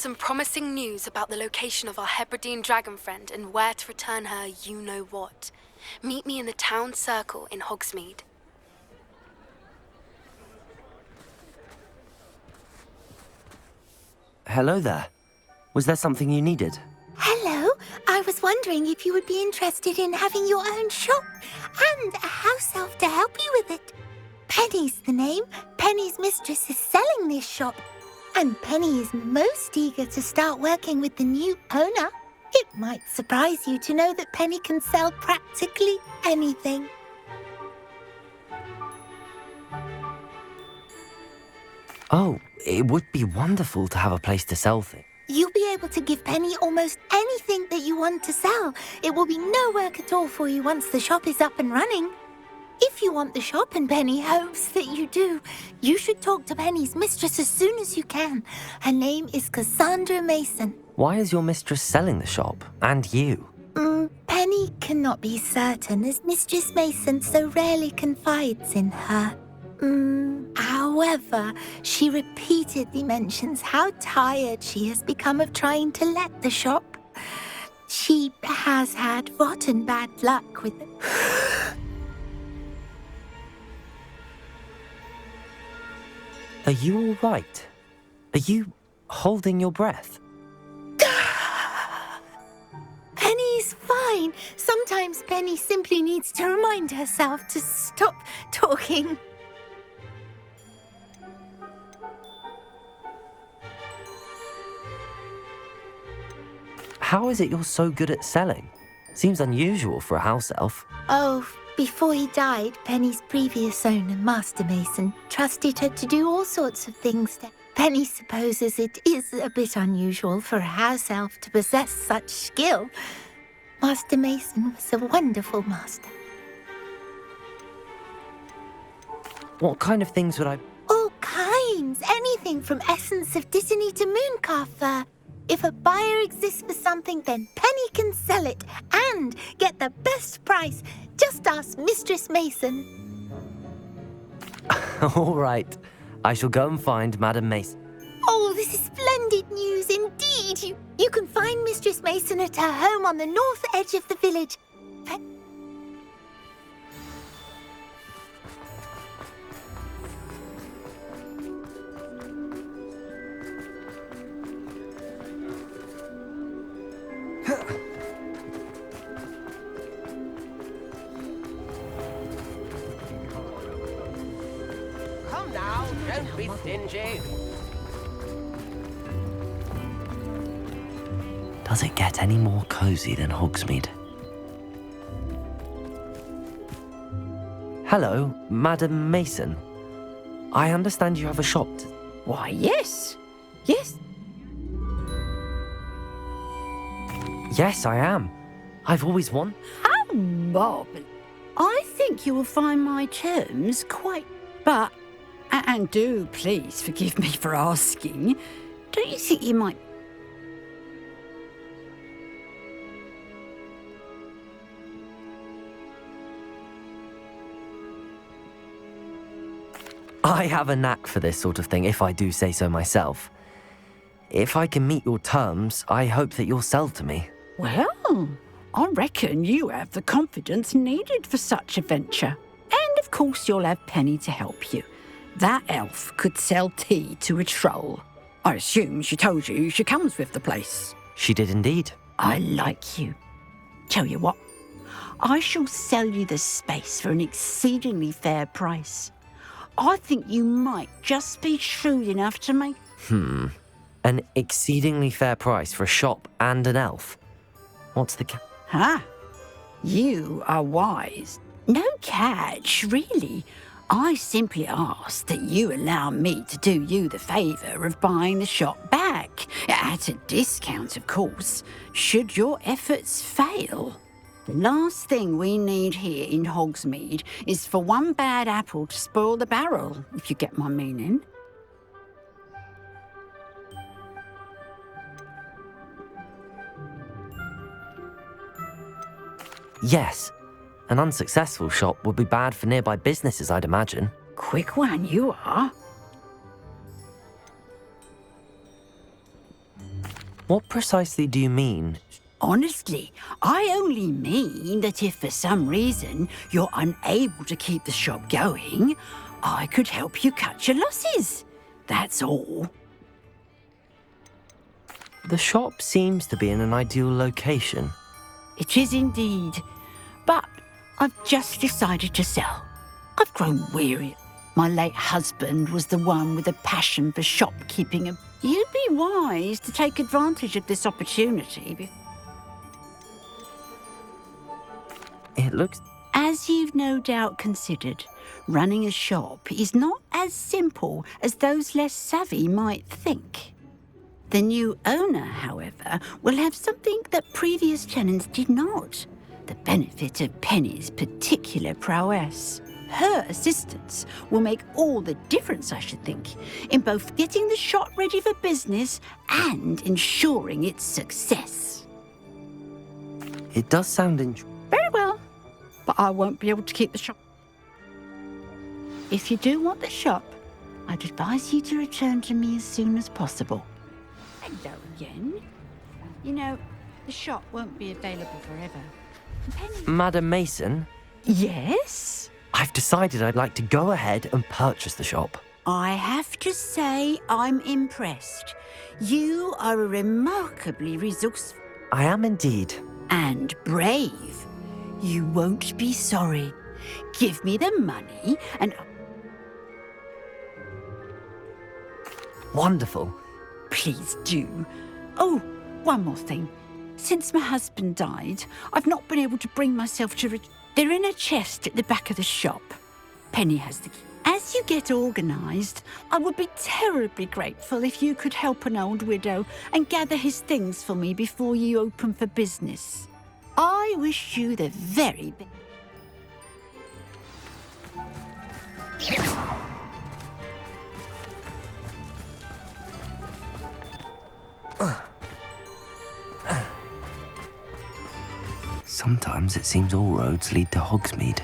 some promising news about the location of our Hebridean dragon friend and where to return her you-know-what. Meet me in the town circle in Hogsmeade. Hello there. Was there something you needed? Hello. I was wondering if you would be interested in having your own shop and a house elf to help you with it. Penny's the name. Penny's mistress is selling this shop. And Penny is most eager to start working with the new owner. It might surprise you to know that Penny can sell practically anything. Oh, it would be wonderful to have a place to sell things. You'll be able to give Penny almost anything that you want to sell. It will be no work at all for you once the shop is up and running. If you want the shop and Penny hopes that you do, you should talk to Penny's mistress as soon as you can. Her name is Cassandra Mason. Why is your mistress selling the shop? And you? Penny cannot be certain as Mistress Mason so rarely confides in her. However, she repeatedly mentions how tired she has become of trying to let the shop. She has had rotten bad luck with it. Are you all right? Are you holding your breath? Penny's fine. Sometimes Penny simply needs to remind herself to stop talking. How is it you're so good at selling? Seems unusual for a house elf. Oh, before he died, Penny's previous owner, Master Mason, trusted her to do all sorts of things. Penny supposes it is a bit unusual for a house elf to possess such skill. Master Mason was a wonderful master. What kind of things would I... All kinds. Anything from essence of Dittany to mooncalf fur. If a buyer exists for something, then Penny can sell it and get the best price. Just ask Mistress Mason. All right. I shall go and find Madam Mason. Oh, this is splendid news indeed. You can find Mistress Mason at her home on the north edge of the village. Come now, don't be stingy. Does it get any more cozy than Hogsmeade? Hello, Madam Mason. I understand you have a shop. Why, yes. Yes. Yes, I am. I've always wanted... Bob, I think you will find my terms quite... But, and do please forgive me for asking, don't you think you might... I have a knack for this sort of thing, if I do say so myself. If I can meet your terms, I hope that you'll sell to me. Well, I reckon you have the confidence needed for such a venture. And of course you'll have Penny to help you. That elf could sell tea to a troll. I assume she told you she comes with the place. She did indeed. I like you. Tell you what, I shall sell you the space for an exceedingly fair price. I think you might just be shrewd enough to make... An exceedingly fair price for a shop and an elf. What's the You are wise. No catch, really. I simply ask that you allow me to do you the favour of buying the shop back. At a discount, of course, should your efforts fail. The last thing we need here in Hogsmeade is for one bad apple to spoil the barrel, if you get my meaning. Yes. An unsuccessful shop would be bad for nearby businesses, I'd imagine. Quick one, you are. What precisely do you mean? Honestly, I only mean that if for some reason you're unable to keep the shop going, I could help you cut your losses. That's all. The shop seems to be in an ideal location. It is indeed. But I've just decided to sell. I've grown weary. My late husband was the one with a passion for shopkeeping, and you'd be wise to take advantage of this opportunity. It looks... As you've no doubt considered, running a shop is not as simple as those less savvy might think. The new owner, however, will have something that previous tenants did not. The benefit of Penny's particular prowess. Her assistance will make all the difference, I should think, in both getting the shop ready for business and ensuring its success. It does sound Very well, but I won't be able to keep the shop. If you do want the shop, I'd advise you to return to me as soon as possible. Hello again. You know, the shop won't be available forever. Penny... Madam Mason, Yes? I've decided I'd like to go ahead and purchase the shop. I have to say I'm impressed. You are a remarkably resourceful I am indeed. and brave. You won't be sorry. Give me the money and... Wonderful. Please do. Oh, one more thing. Since my husband died, I've not been able to bring myself to... They're in a chest at the back of the shop. Penny has the key. As you get organised, I would be terribly grateful if you could help an old widow and gather his things for me before you open for business. I wish you the very best. Sometimes it seems all roads lead to Hogsmeade.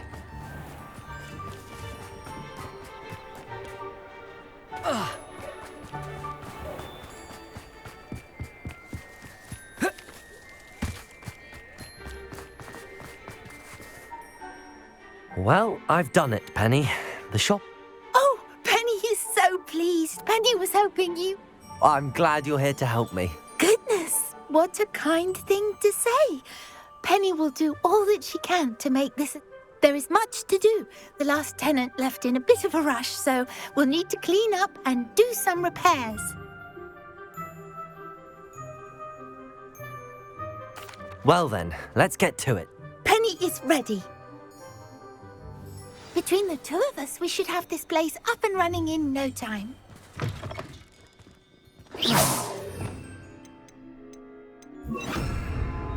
Well, I've done it, Penny. The shop... Oh, Penny is so pleased. Penny was hoping you... I'm glad you're here to help me. Goodness, what a kind thing to say. Penny will do all that she can to make this... There is much to do. The last tenant left in a bit of a rush, so we'll need to clean up and do some repairs. Well then, let's get to it. Penny is ready. Between the two of us, we should have this place up and running in no time.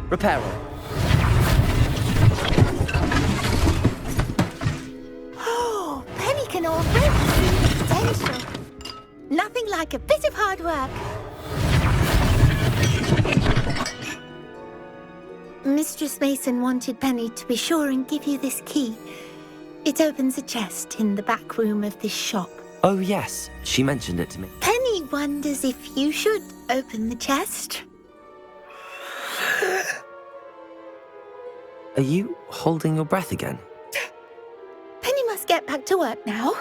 Repairer. Oh, Penny can already see the potential. Nothing like a bit of hard work. Mistress Mason wanted Penny to be sure and give you this key. It opens a chest in the back room of this shop. Oh yes, she mentioned it to me. Penny wonders if you should open the chest. Are you holding your breath again? Penny must get back to work now.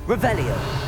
Revelio.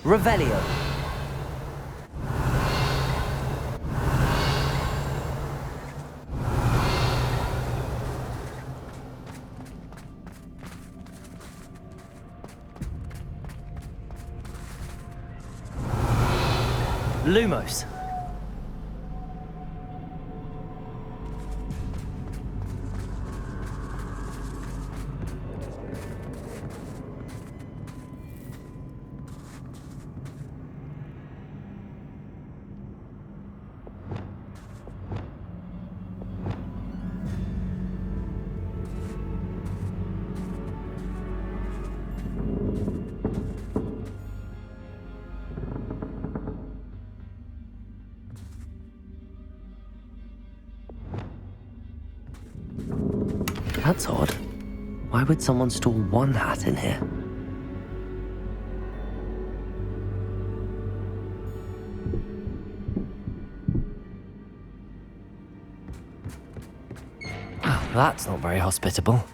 Revelio. Lumos. That's odd. Why would someone store one hat in here? Oh, that's not very hospitable.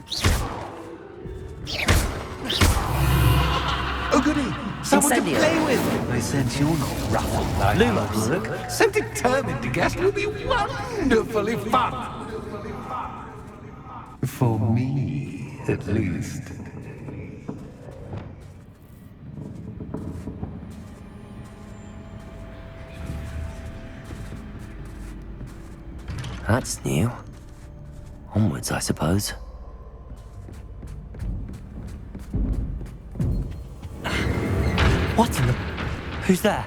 Oh, goody! Someone Incendio. to play with! I sense you're not ruffled by Lumos. our work. So determined to guess will be wonderfully fun! For me, at least. That's new. Onwards, I suppose. What in the... Who's there?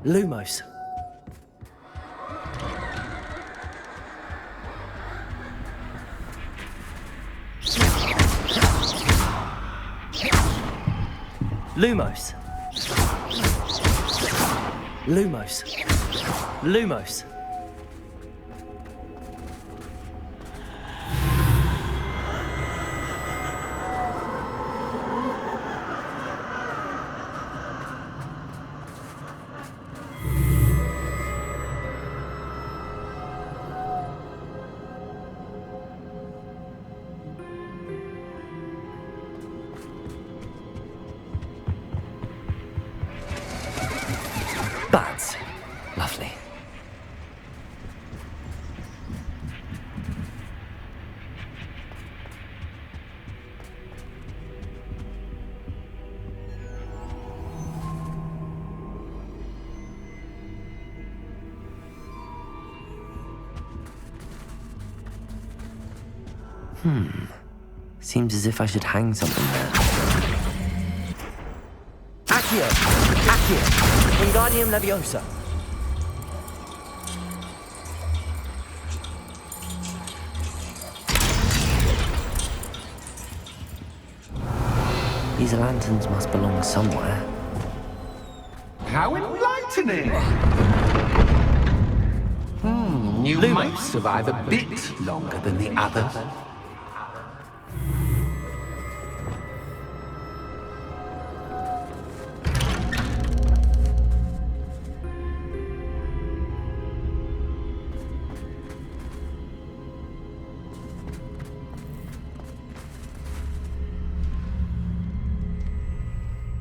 Lumos. Lumos. Lumos. Lumos. Bats. Lovely. Seems as if I should hang something there. Accio! Accio! Wingardium Leviosa! These lanterns must belong somewhere. How enlightening! You might survive a bit longer than the others.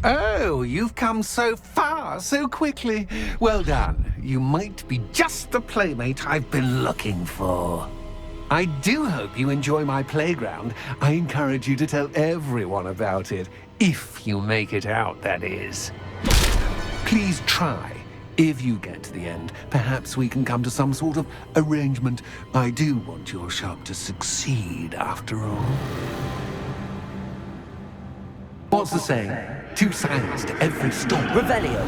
Oh, you've come so far, so quickly. Well done. You might be just the playmate I've been looking for. I do hope you enjoy my playground. I encourage you to tell everyone about it, if you make it out, that is. Please try. If you get to the end, perhaps we can come to some sort of arrangement. I do want your shop to succeed, after all. What's the saying? 2 sides to every story. Revelio!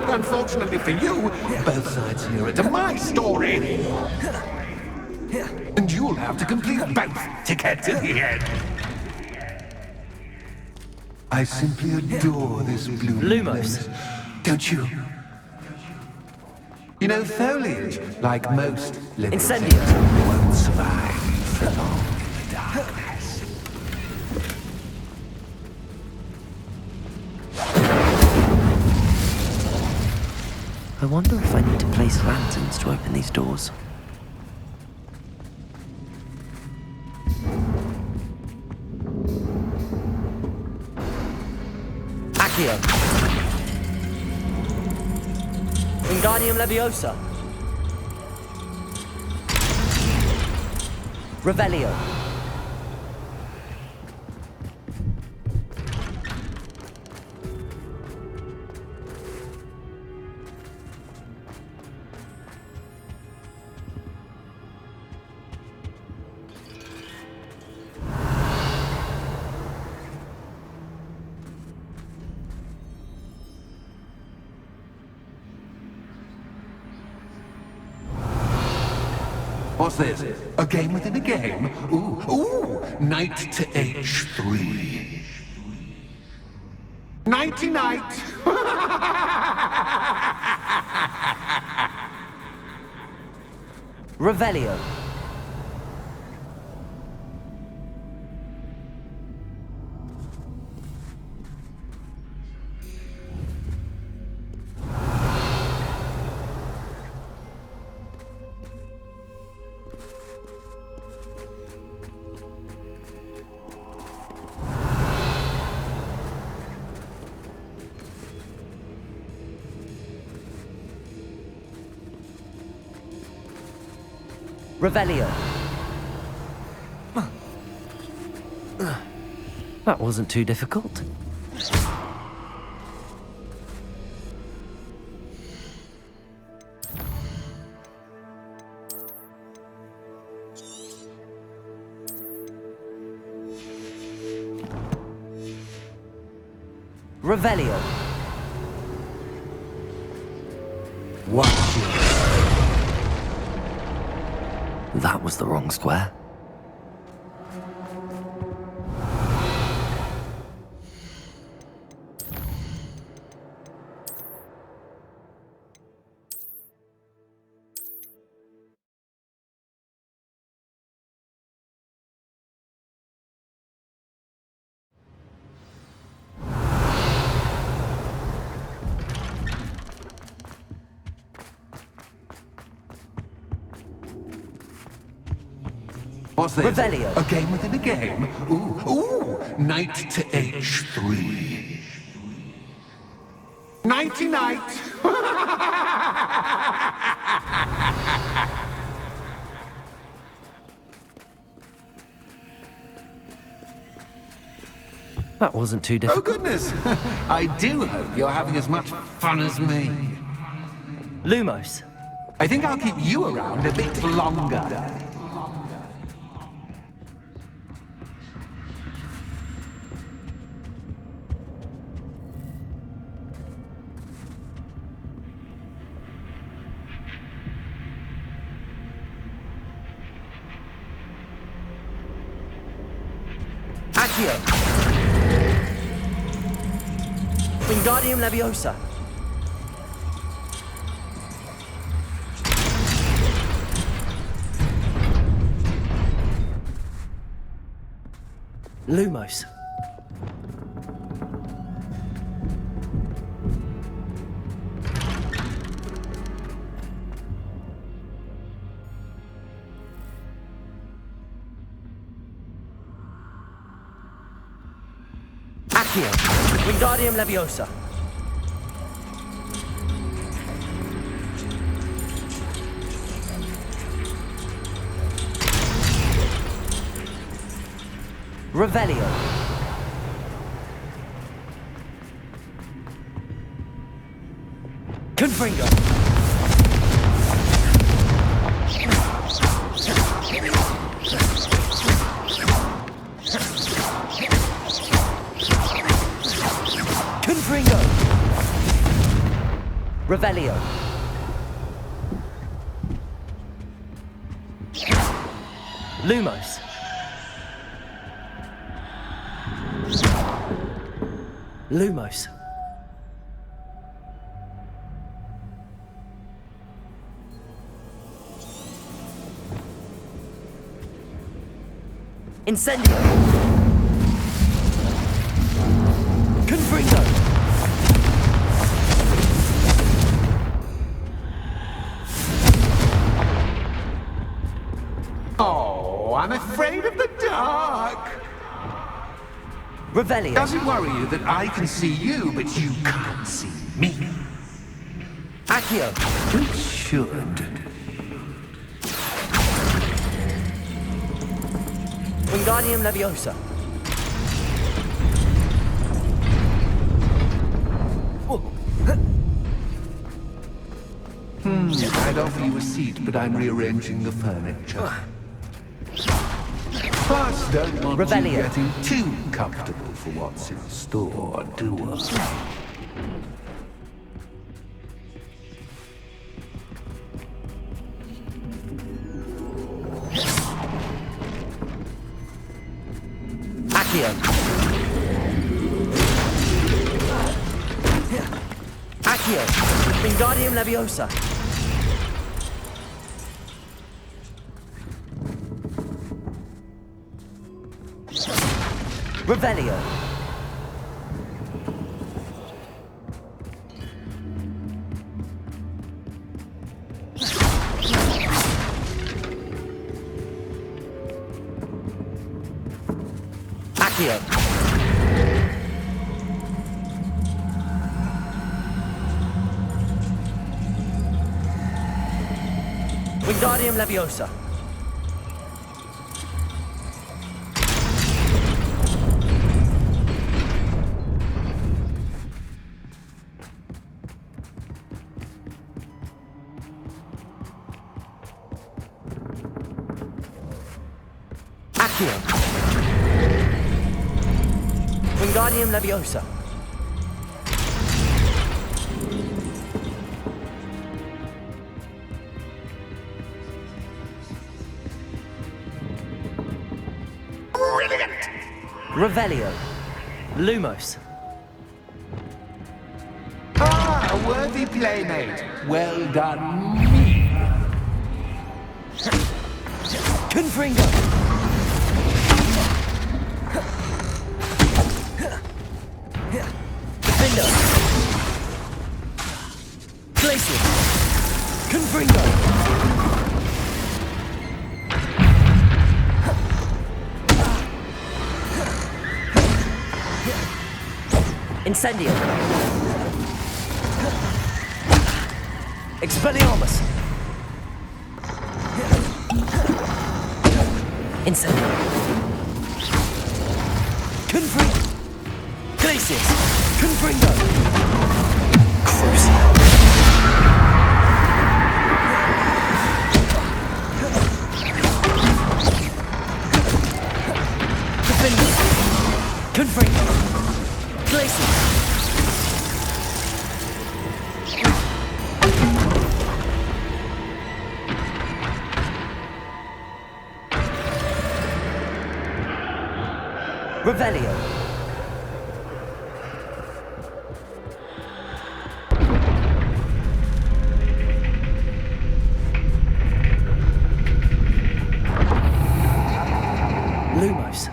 Unfortunately for you, both sides here are to my story. And you'll have to complete both to get to the end. I simply adore this blue Lumos. Don't you? You know, foliage, like most living Incendio. things, won't survive for long in the darkness. I wonder if I need to place lanterns to open these doors. Accio. Wingardium Leviosa. Revelio. What's this? A game within a game? Ooh, knight to h3. Nighty-night! Revelio. Revelio. That wasn't too difficult. Revelio. Watch it. That was the wrong square. What's this? Revelio. A game within a game? Ooh, knight to h3. Nighty-night! That wasn't too Oh, difficult. goodness! I do hope you're having as much fun as me. Lumos. I think I'll keep you around a bit longer. Accio. Wingardium Leviosa. Lumos. Accio. Wingardium Leviosa. Revelio. Confringo. Confringo. Revelio. Lumos. Lumos. Incendio. Confringo. Oh, I'm afraid of the dark. Revelio. Does it worry you that I can see you, but you can't see me? Accio. It should. Wingardium Leviosa. I'd offer you a seat, but I'm rearranging the furniture. Plus, don't want Revelio. you getting too comfortable for what's in store, do I? Accio. Accio. Wingardium Leviosa. Revelio. Accio. Wingardium Leviosa. Accio. Wingardium Leviosa. Revelio. Lumos. Ah, a worthy playmate. Well done, me. Confringo. Defender. Glacier. Confringo. Incendio. Expelliarmus. Incendio. Confringo. Glacius. Confringo. Crucial. Defender. Confringo. Glacius. Revelio. Lumos.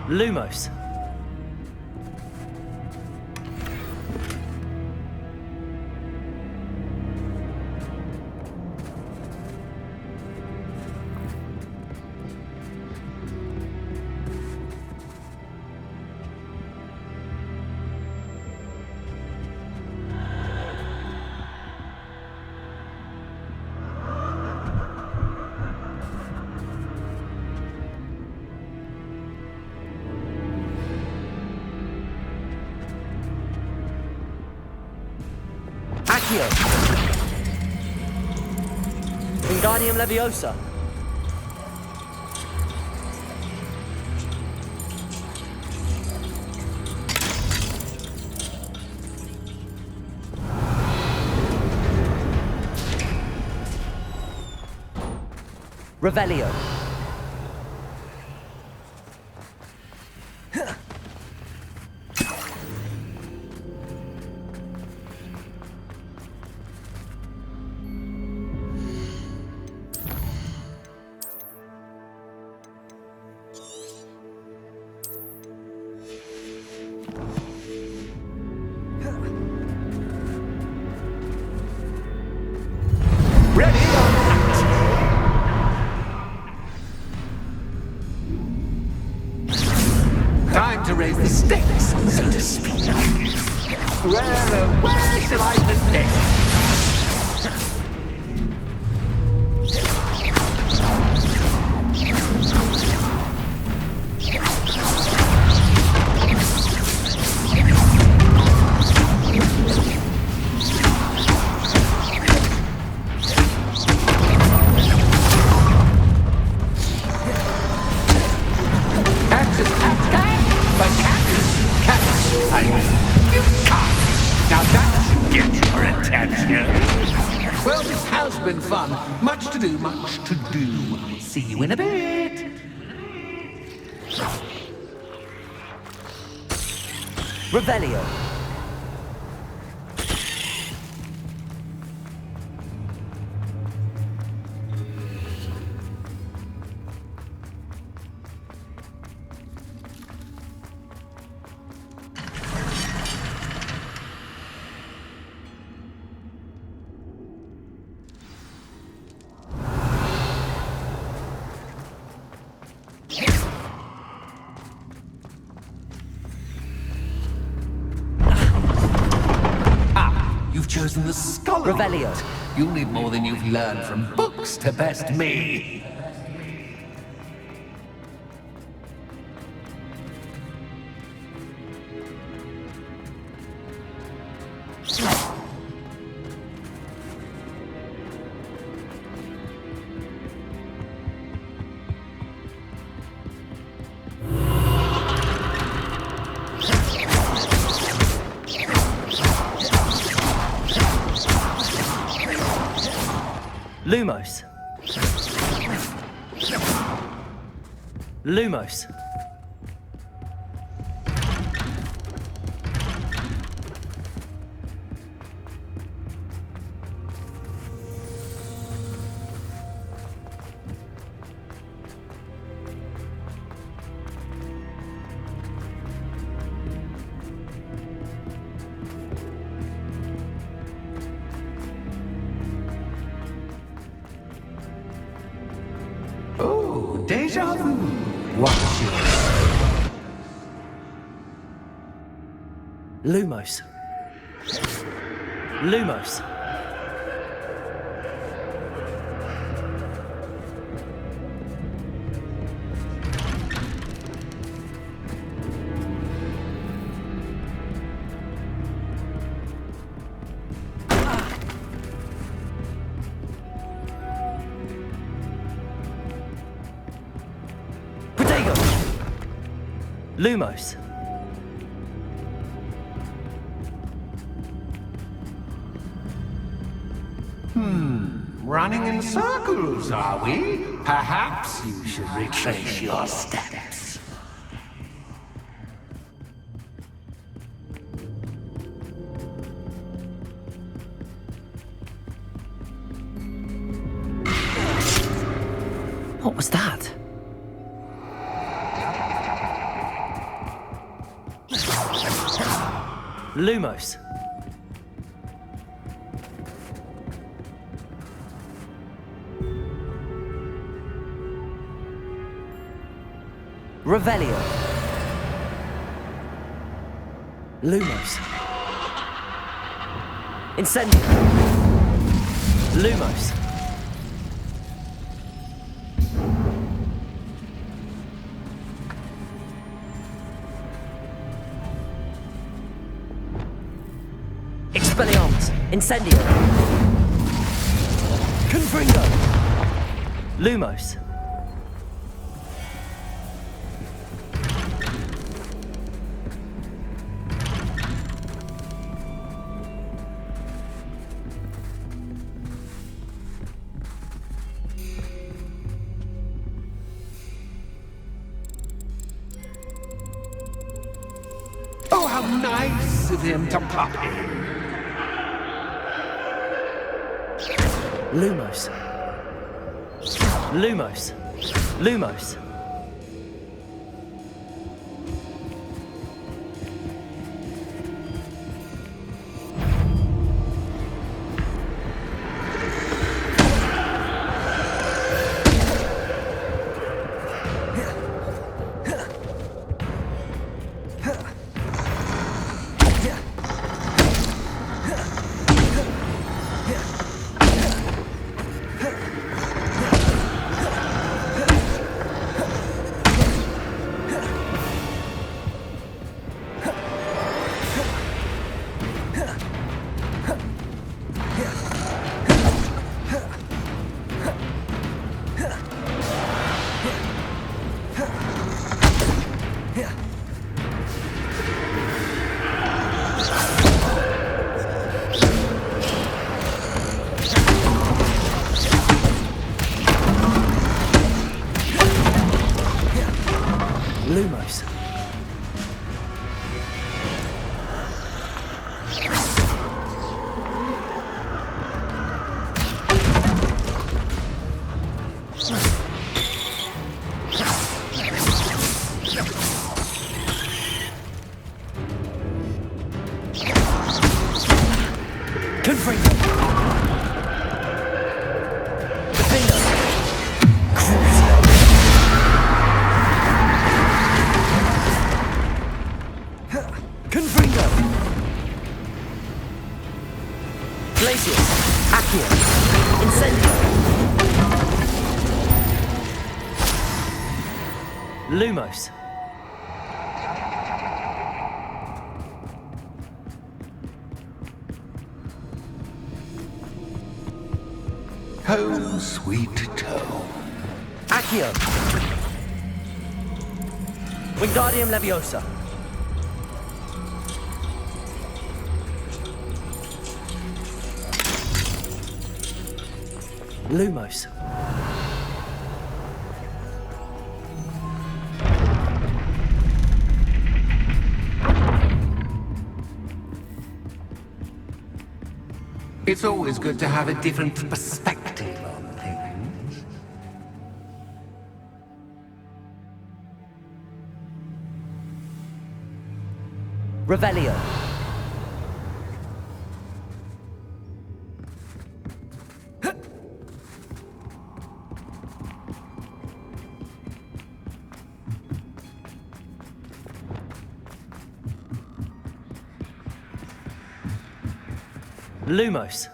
Lumos. Accio. Wingardium Leviosa. Revelio. to raise the stakes, so to speak. Where shall I put this? Now that should get your attention. Well, this has been fun. Much to do, much to do. See you in a bit. Revelio. You've chosen the scholar. Revelio. You'll need more than you've learned from books to best me. Lumos. Lumos. Oh, deja vu. Watch yourself. Lumos. Lumos. Protego. Lumos. Running in circles, are we? Perhaps you should retrace your steps. What was that? Lumos. Revelio. Lumos. Incendio. Lumos. Expelliarmus. Incendio. Confringo. Lumos. Oh, how nice of him to pop in. Lumos. Lumos. Lumos. Lumos. Confringo. Defender. Confringo. Glacius. Accio. Incendio. Lumos. Home, sweet home. Accio. Wingardium Leviosa. Lumos. It's always good to have a different perspective on things. Revelio. Lumos.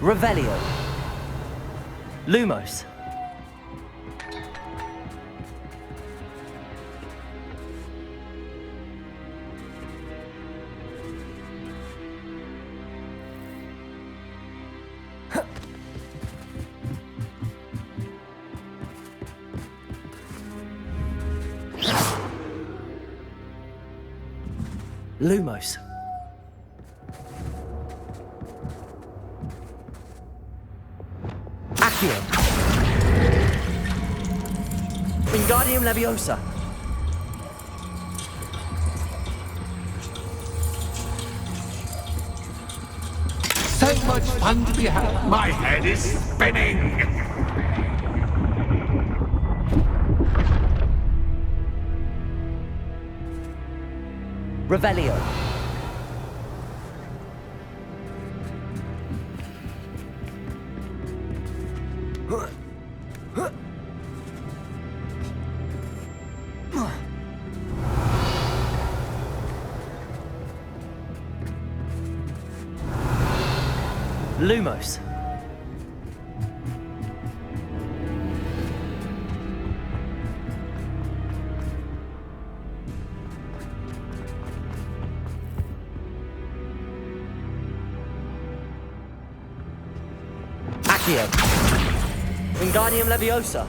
Revelio. Lumos. Lumos. Accio. Wingardium Leviosa. So much fun to be had. My head is spinning. Revelio. Lumos. Accio. Wingardium Leviosa.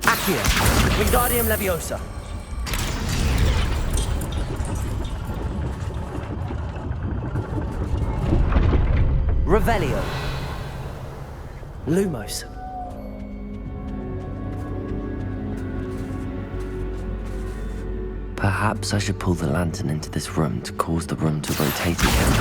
Accio. Wingardium Leviosa. Revelio. Lumos. Perhaps I should pull the lantern into this room to cause the room to rotate again.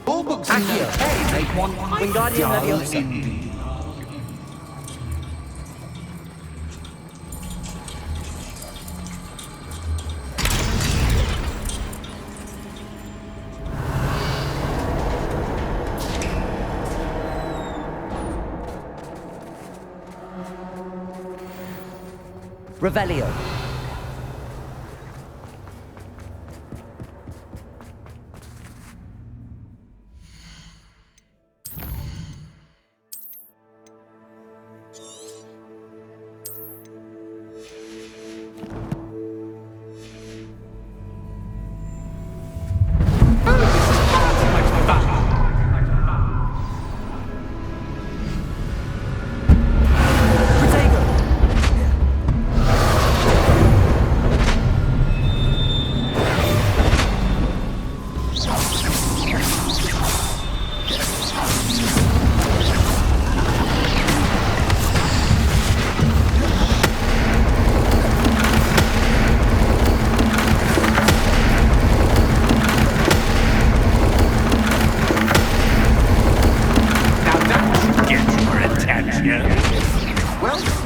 All books in Accio. the make one Wingardium dull Leviosa. indeed. Revelio.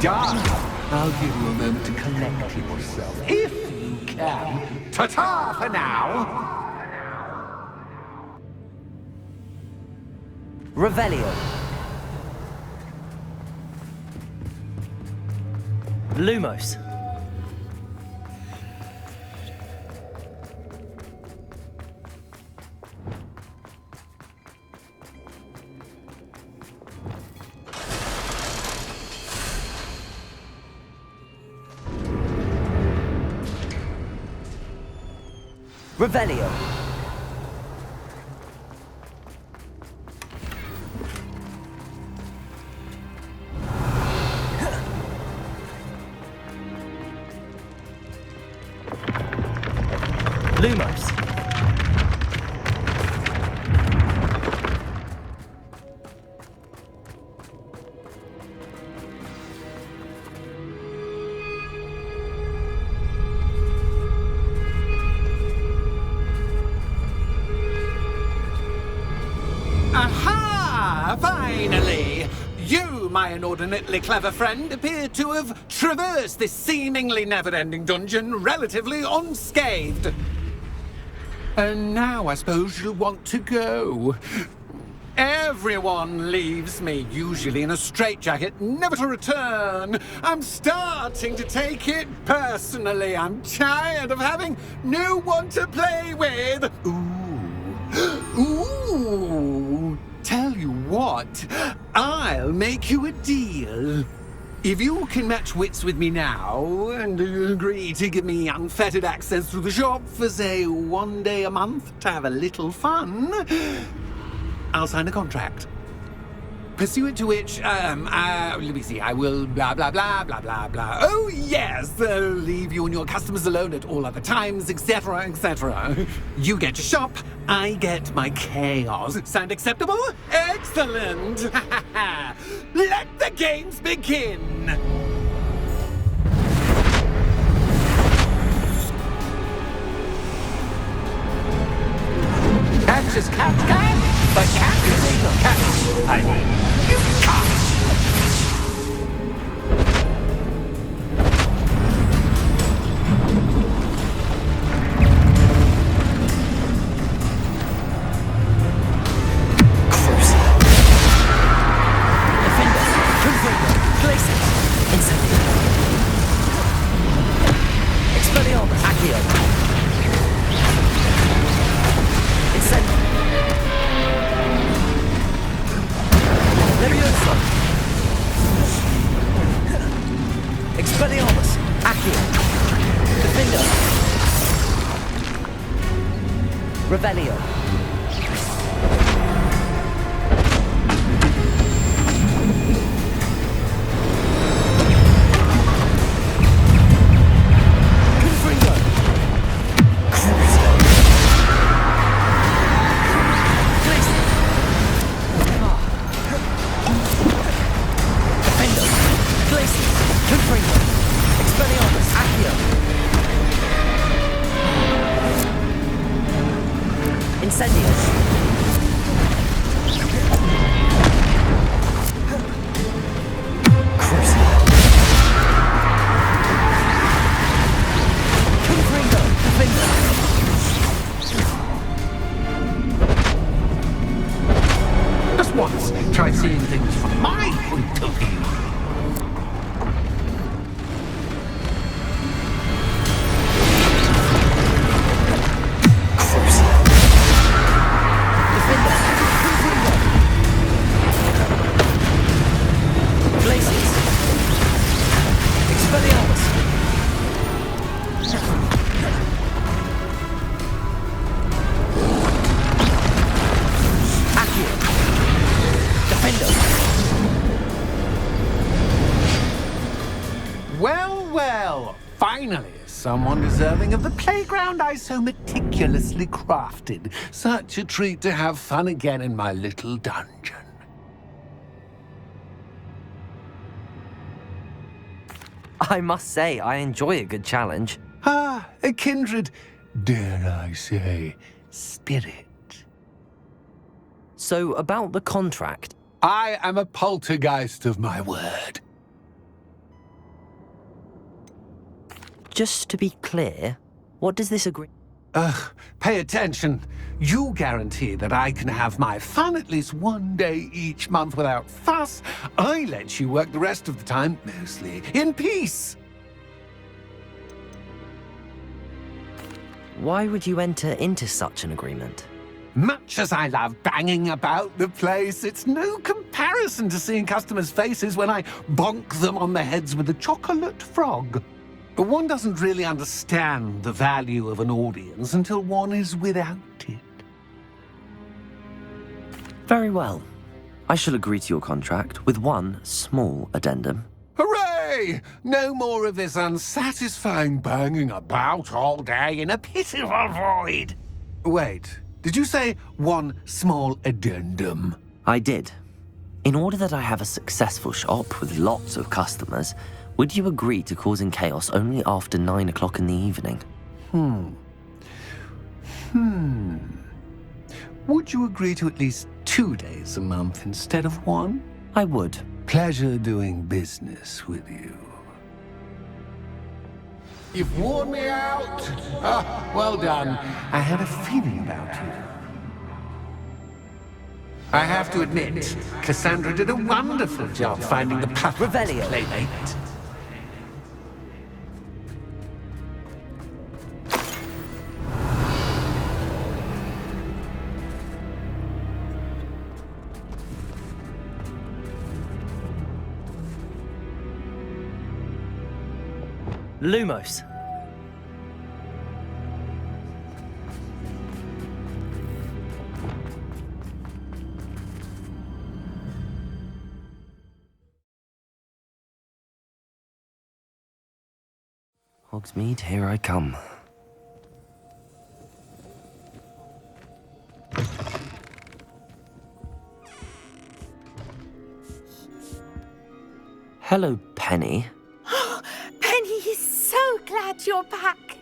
Done. I'll give you a moment to collect yourself, if you can. Ta-ta for now! Revelio. Lumos. Revelio. Lumos. Aha! Finally! You, my inordinately clever friend, appear to have traversed this seemingly never-ending dungeon relatively unscathed. And now I suppose you'll want to go. Everyone leaves me, usually in a straitjacket, never to return. I'm starting to take it personally. I'm tired of having no one to play with. Ooh. Tell you what, I'll make you a deal. If you can match wits with me now and agree to give me unfettered access to the shop for, say, 1 day a month to have a little fun, I'll sign a contract. Pursuant to which, let me see, I will blah, blah, blah, blah, blah, blah. Oh, yes, leave you and your customers alone at all other times, etc., etc. You get your shop, I get my chaos. Sound acceptable? Excellent! Let the games begin! Catch is cat, but cat is cat. I mean, you can't. Revelio. Confringo. Defendo. Glacius. Confringo. Expelliarmus. Accio. Incendios. Crucible. Confringo. Defender. Just once, try seeing things from my point of view. Well, finally, someone deserving of the playground I so meticulously crafted. Such a treat to have fun again in my little dungeon. I must say, I enjoy a good challenge. Ah, a kindred, dare I say, spirit. So, about the contract. I am a poltergeist of my word. Just to be clear, what does this agree? Pay attention. You guarantee that I can have my fun at least one day each month without fuss. I let you work the rest of the time, mostly in peace. Why would you enter into such an agreement? Much as I love banging about the place, it's no comparison to seeing customers' faces when I bonk them on the heads with a chocolate frog. One doesn't really understand the value of an audience until one is without it. Very well. I shall agree to your contract with one small addendum. Hooray! No more of this unsatisfying banging about all day in a pitiful void. Wait, did you say one small addendum? I did. In order that I have a successful shop with lots of customers, would you agree to causing chaos only after 9 o'clock in the evening? Would you agree to at least 2 days a month instead of one? I would. Pleasure doing business with you. You've worn me out. Well done. I had a feeling about you. I have to admit, Cassandra did a wonderful job finding the perfect Revelio. playmate. Lumos. Hogsmeade, here I come. Hello, Penny. Penny is so glad you're back.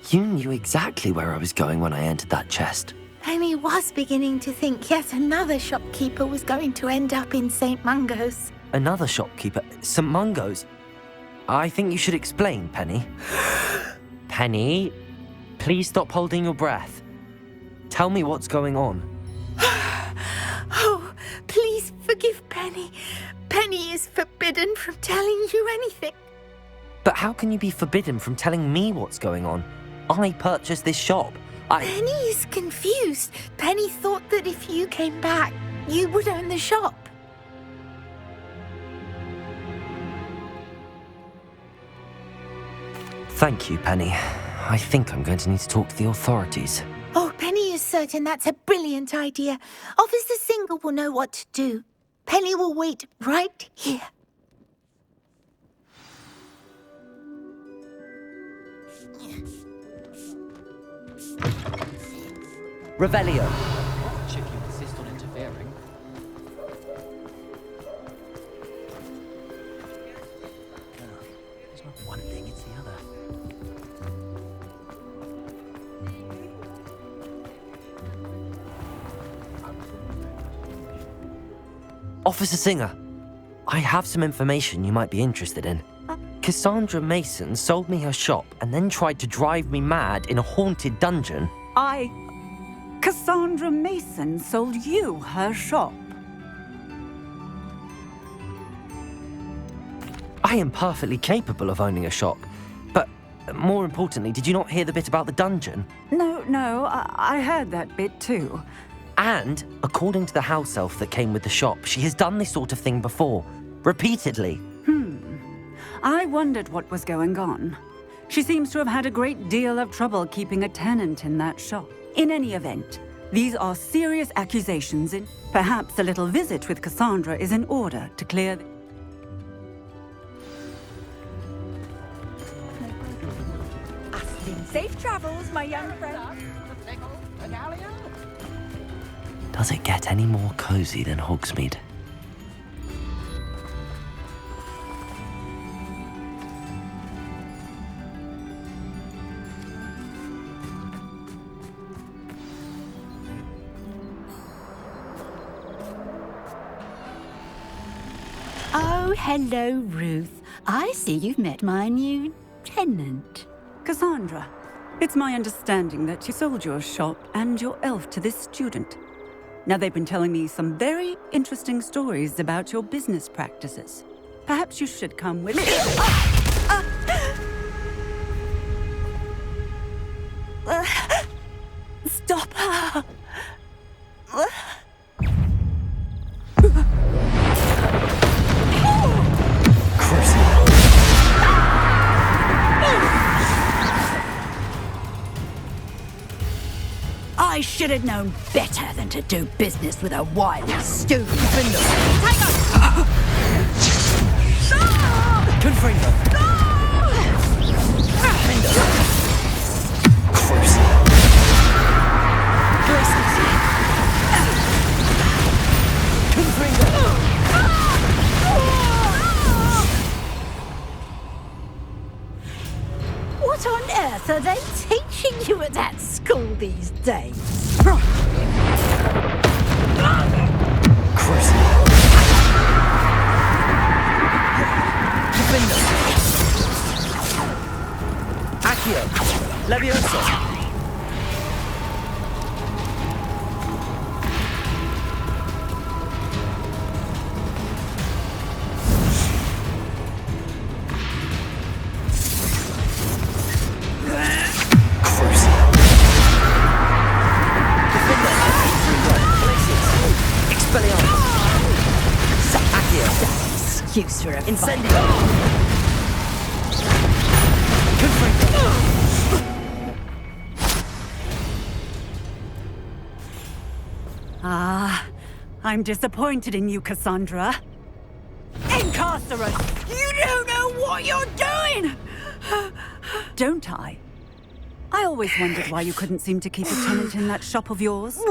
You knew exactly where I was going when I entered that chest. Penny was beginning to think yet another shopkeeper was going to end up in St. Mungo's. Another shopkeeper, St. Mungo's. I think you should explain, Penny. Penny, please stop holding your breath. Tell me what's going on. Oh, please forgive Penny. Penny is forbidden from telling you anything. But how can you be forbidden from telling me what's going on? I purchased this shop. Penny is confused. Penny thought that if you came back, you would own the shop. Thank you, Penny. I think I'm going to need to talk to the authorities. Oh, Penny is certain that's a brilliant idea. Officer Singer will know what to do. Penny will wait right here. Revelio. Chick, you insist on interfering. It's not one thing, it's the other. Officer Singer, I have some information you might be interested in. Cassandra Mason sold me her shop and then tried to drive me mad in a haunted dungeon. Cassandra Mason sold you her shop. I am perfectly capable of owning a shop. But more importantly, did you not hear the bit about the dungeon? No, I heard that bit too. And, according to the house elf that came with the shop, she has done this sort of thing before. Repeatedly. I wondered what was going on. She seems to have had a great deal of trouble keeping a tenant in that shop. In any event, these are serious accusations, and perhaps a little visit with Cassandra is in order to clear... Safe travels, my young friend. Does it get any more cozy than Hogsmeade? Oh, hello, Ruth. I see you've met my new tenant. Cassandra, it's my understanding that you sold your shop and your elf to this student. Now, they've been telling me some very interesting stories about your business practices. Perhaps you should come with me. Stop her! I should have known better than to do business with a wily, stupid look. Take her! Confringo! Mindo! Cruise! Confringo! What on earth are they teaching you at that school these days? Cruise! Confringo! Accio! Levioso! Excuse for a Incendio! Confringo! I'm disappointed in you, Cassandra. Incarcerate! You don't know what you're doing! Don't I? I always wondered why you couldn't seem to keep a tenant in that shop of yours.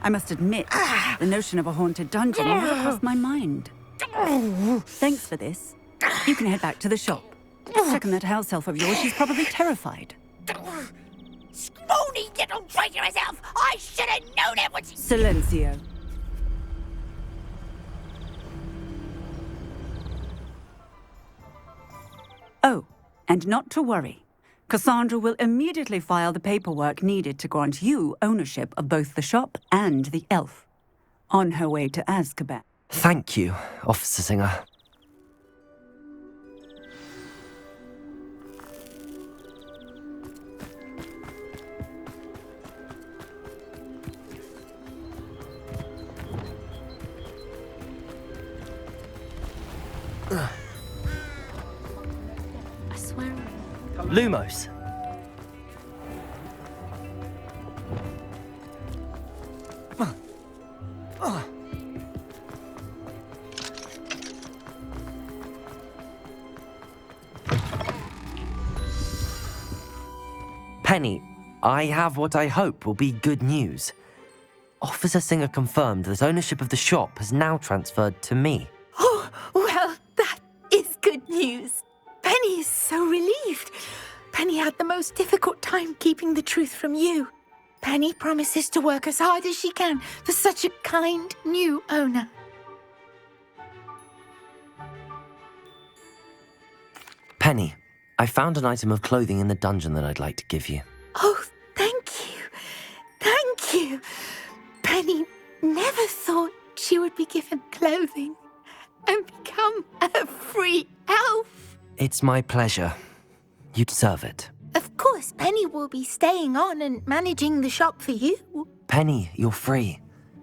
I must admit, the notion of a haunted dungeon never crossed my mind. Thanks for this. You can head back to the shop. Second that house elf of yours, she's probably terrified. Spoony little traitor herself! I should have known it was... Silencio. Oh, and not to worry. Cassandra will immediately file the paperwork needed to grant you ownership of both the shop and the elf. On her way to Azkaban. Thank you, Officer Singer. I swear. Lumos. Penny, I have what I hope will be good news. Officer Singer confirmed that ownership of the shop has now transferred to me. Oh, well, that is good news. Penny is so relieved. Penny had the most difficult time keeping the truth from you. Penny promises to work as hard as she can for such a kind new owner. Penny, I found an item of clothing in the dungeon that I'd like to give you. Oh, thank you. Thank you. Penny never thought she would be given clothing and become a free elf. It's my pleasure. You deserve it. Of course, Penny will be staying on and managing the shop for you. Penny, you're free.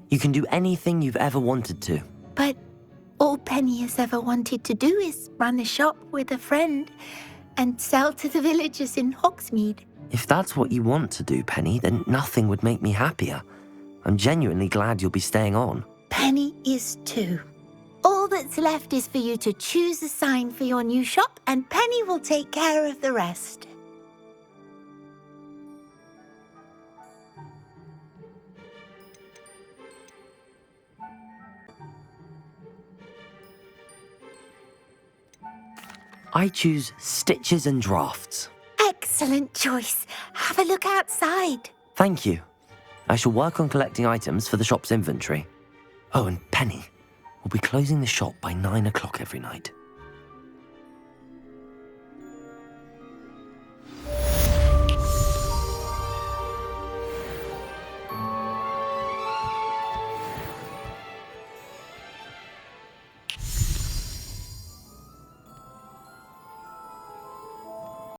You can do anything you've ever wanted to. But all Penny has ever wanted to do is run a shop with a friend and sell to the villagers in Hogsmeade. If that's what you want to do, Penny, then nothing would make me happier. I'm genuinely glad you'll be staying on. Penny is too. All that's left is for you to choose a sign for your new shop, and Penny will take care of the rest. I choose stitches and drafts. Excellent choice. Have a look outside. Thank you. I shall work on collecting items for the shop's inventory. Oh, and Penny, We'll be closing the shop by 9 o'clock every night.